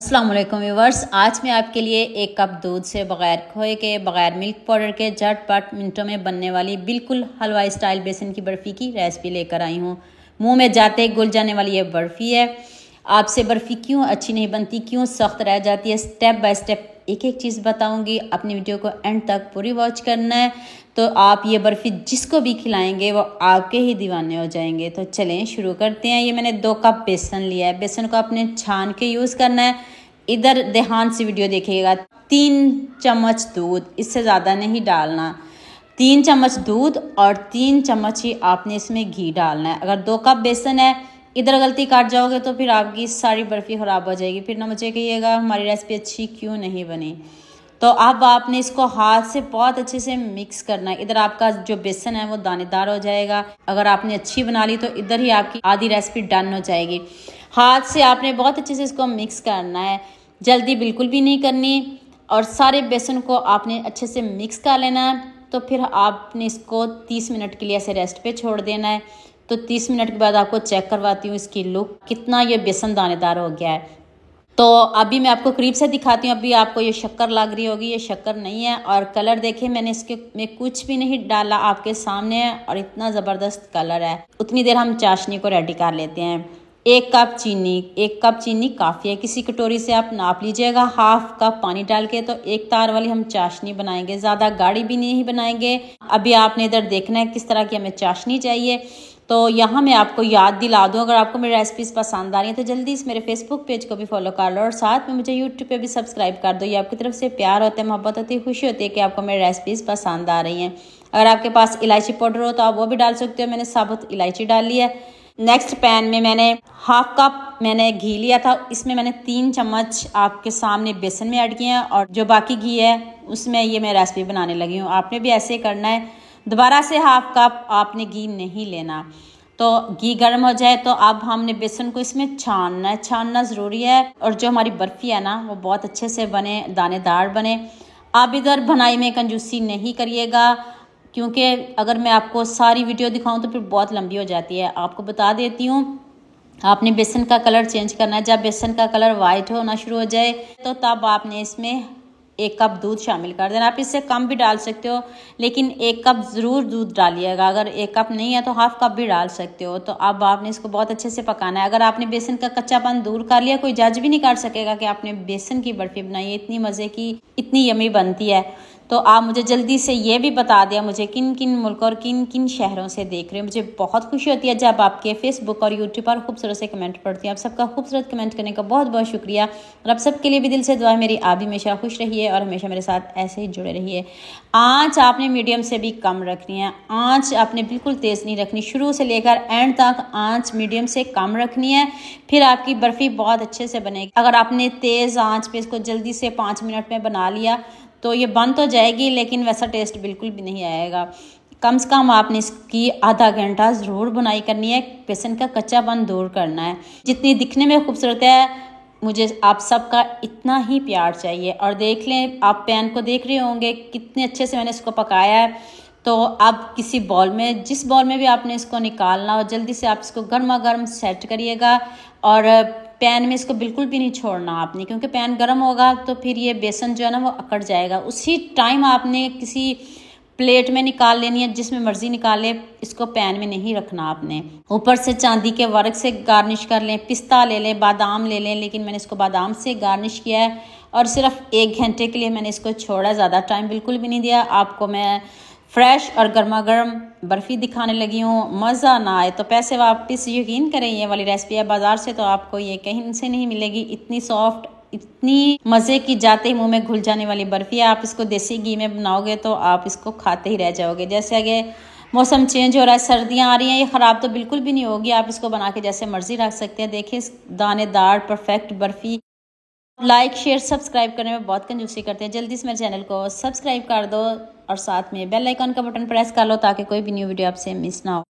अस्सलाम वालेकुम व्यूवर्स, आज मैं आपके लिए एक कप दूध से बग़ैर खोए के, बग़ैर मिल्क पाउडर के झटपट मिनटों में बनने वाली बिल्कुल हलवाई स्टाइल बेसन की बर्फ़ी की रेसिपी लेकर आई हूँ। मुंह में जाते घुल जाने वाली ये बर्फ़ी है। आपसे बर्फ़ी क्यों अच्छी नहीं बनती, क्यों सख्त रह जाती है, स्टेप बाय स्टेप एक एक चीज़ बताऊँगी। अपनी वीडियो को एंड तक पूरी वॉच करना है, तो आप ये बर्फ़ी जिसको भी खिलाएंगे वो आपके ही दीवाने हो जाएंगे। तो चलें शुरू करते हैं। ये मैंने 2 कप बेसन लिया है। बेसन को आपने छान के यूज़ करना है। इधर ध्यान से वीडियो देखिएगा। 3 चम्मच दूध, इससे ज़्यादा नहीं डालना। 3 चम्मच दूध और 3 चम्मच ही आपने इसमें घी डालना है। अगर 2 कप बेसन है, इधर गलती काट जाओगे तो फिर आपकी सारी बर्फ़ी ख़राब हो जाएगी। फिर ना मुझे कहिएगा हमारी रेसिपी अच्छी क्यों नहीं बनी। तो अब आपने इसको हाथ से बहुत अच्छे से मिक्स करना है। इधर आपका जो बेसन है वो दानेदार हो जाएगा। अगर आपने अच्छी बना ली तो इधर ही आपकी आधी रेसिपी डन हो जाएगी। हाथ से आपने बहुत अच्छे से इसको मिक्स करना है, जल्दी बिल्कुल भी नहीं करनी। और सारे बेसन को आपने अच्छे से मिक्स कर लेना है। तो फिर आपने इसको 30 मिनट के लिए ऐसे रेस्ट पे छोड़ देना है। तो 30 मिनट के बाद आपको चेक करवाती हूँ इसकी लुक, कितना ये बेसन दानेदार हो गया है। तो अभी मैं आपको करीब से दिखाती हूँ। अभी आपको ये शक्कर लग रही होगी, ये शक्कर नहीं है। और कलर देखिए, मैंने इसके में कुछ भी नहीं डाला, आपके सामने है और इतना ज़बरदस्त कलर है। उतनी देर हम चाशनी को रेडी कर लेते हैं। 1 कप चीनी काफ़ी है। किसी कटोरी से आप नाप लीजिएगा। हाफ कप पानी डाल के तो 1 तार वाली हम चाशनी बनाएंगे, ज़्यादा गाढ़ी भी नहीं बनाएंगे। अभी आपने इधर देखना है किस तरह की हमें चाशनी चाहिए। तो यहाँ मैं आपको याद दिला दूँ, अगर आपको मेरी रेसिपीज़ पसंद आ रही हैं तो जल्दी से मेरे फेसबुक पेज को भी फॉलो कर लो और साथ में मुझे यूट्यूब पे भी सब्सक्राइब कर दो। ये आपकी तरफ से प्यार होता है, मोहब्बत होती है, खुशी होती है कि आपको मेरी रेसिपीज़ पसंद आ रही हैं। अगर आपके पास इलायची पाउडर हो तो आप वो भी डाल सकते हो। मैंने साबुत इलायची डाल ली है। नेक्स्ट पैन में मैंने हाफ कप घी लिया था, इसमें मैंने 3 चम्मच आपके सामने बेसन में ऐड किए हैं और जो बाकी घी है उसमें ये मैं रेसिपी बनाने लगी हूँ। आपने भी ऐसे करना है। दोबारा से हाफ कप आपने घी नहीं लेना। तो घी गर्म हो जाए तो अब हमने बेसन को इसमें छानना है, छानना ज़रूरी है। और जो हमारी बर्फ़ी है ना वो बहुत अच्छे से बने, दानेदार बने। आप इधर बनाई में कंजूसी नहीं करिएगा, क्योंकि अगर मैं आपको सारी वीडियो दिखाऊं तो फिर बहुत लंबी हो जाती है। आपको बता देती हूँ, आपने बेसन का कलर चेंज करना है। जब बेसन का कलर वाइट होना शुरू हो जाए तो तब आपने इसमें 1 कप दूध शामिल कर देना। आप इससे कम भी डाल सकते हो, लेकिन 1 कप ज़रूर दूध डालिएगा। अगर 1 कप नहीं है तो हाफ कप भी डाल सकते हो। तो अब आपने इसको बहुत अच्छे से पकाना है। अगर आपने बेसन का कच्चापन दूर कर लिया, कोई जज भी नहीं कर सकेगा कि आपने बेसन की बर्फ़ी बनाई है। इतनी मज़े की, इतनी यमी बनती है। तो आप मुझे जल्दी से ये भी बता दिया मुझे किन किन मुल्क और किन किन शहरों से देख रहे हो। मुझे बहुत खुशी होती है जब आपके फेसबुक और यूट्यूब पर खूबसूरत से कमेंट पढ़ती हूँ। आप सबका खूबसूरत कमेंट करने का बहुत बहुत शुक्रिया। और आप सबके लिए भी दिल से दुआ है मेरी, आप भी हमेशा खुश रहिए और हमेशा मेरे साथ ऐसे ही जुड़े रहिए। आँच आपने मीडियम से भी कम रखनी है, आँच आपने बिल्कुल तेज़ नहीं रखनी। शुरू से लेकर एंड तक आँच मीडियम से कम रखनी है, फिर आपकी बर्फ़ी बहुत अच्छे से बनेगी। अगर आपने तेज़ आँच पे इसको जल्दी से 5 मिनट में बना लिया तो ये बन तो जाएगी, लेकिन वैसा टेस्ट बिल्कुल भी नहीं आएगा। कम से कम आपने इसकी आधा घंटा ज़रूर बुनाई करनी है, बेसन का कच्चापन दूर करना है। जितनी दिखने में खूबसूरत है, मुझे आप सबका इतना ही प्यार चाहिए। और देख लें, आप पैन को देख रहे होंगे कितने अच्छे से मैंने इसको पकाया है। तो अब किसी बॉल में, जिस बॉल में भी आपने इसको निकालना हो, जल्दी से आप इसको गर्मा गर्म सेट करिएगा। और पैन में इसको बिल्कुल भी नहीं छोड़ना आपने, क्योंकि पैन गर्म होगा तो फिर ये बेसन जो है ना वो अकड़ जाएगा। उसी टाइम आपने किसी प्लेट में निकाल लेनी है, जिसमें मर्जी निकाले, इसको पैन में नहीं रखना आपने। ऊपर से चांदी के वर्क से गार्निश कर लें, पिस्ता ले लें, बादाम ले लें, लेकिन मैंने इसको बादाम से गार्निश किया है। और सिर्फ 1 घंटे के लिए मैंने इसको छोड़ा, ज़्यादा टाइम बिल्कुल भी नहीं दिया। आपको मैं फ्रेश और गर्मा गर्म बर्फ़ी दिखाने लगी हूँ। मज़ा ना आए तो पैसे वापस। यकीन करें, ये वाली रेसिपी है बाज़ार से तो आपको ये कहीं से नहीं मिलेगी। इतनी सॉफ्ट, इतनी मज़े की, जाते ही मुंह में घुल जाने वाली बर्फ़ी है। आप इसको देसी घी में बनाओगे तो आप इसको खाते ही रह जाओगे। जैसे आगे मौसम चेंज हो रहा है, सर्दियाँ आ रही हैं, ये ख़राब तो बिल्कुल भी नहीं होगी। आप इसको बना के जैसे मर्ज़ी रख सकते हैं। देखिए दानेदार perfect barfi. Like share subscribe करने में बहुत कंजूसी करते हैं। जल्दी से मेरे चैनल को सब्सक्राइब कर दो और साथ में बेल आइकन का बटन प्रेस कर लो ताकि कोई भी न्यू वीडियो आपसे मिस ना हो।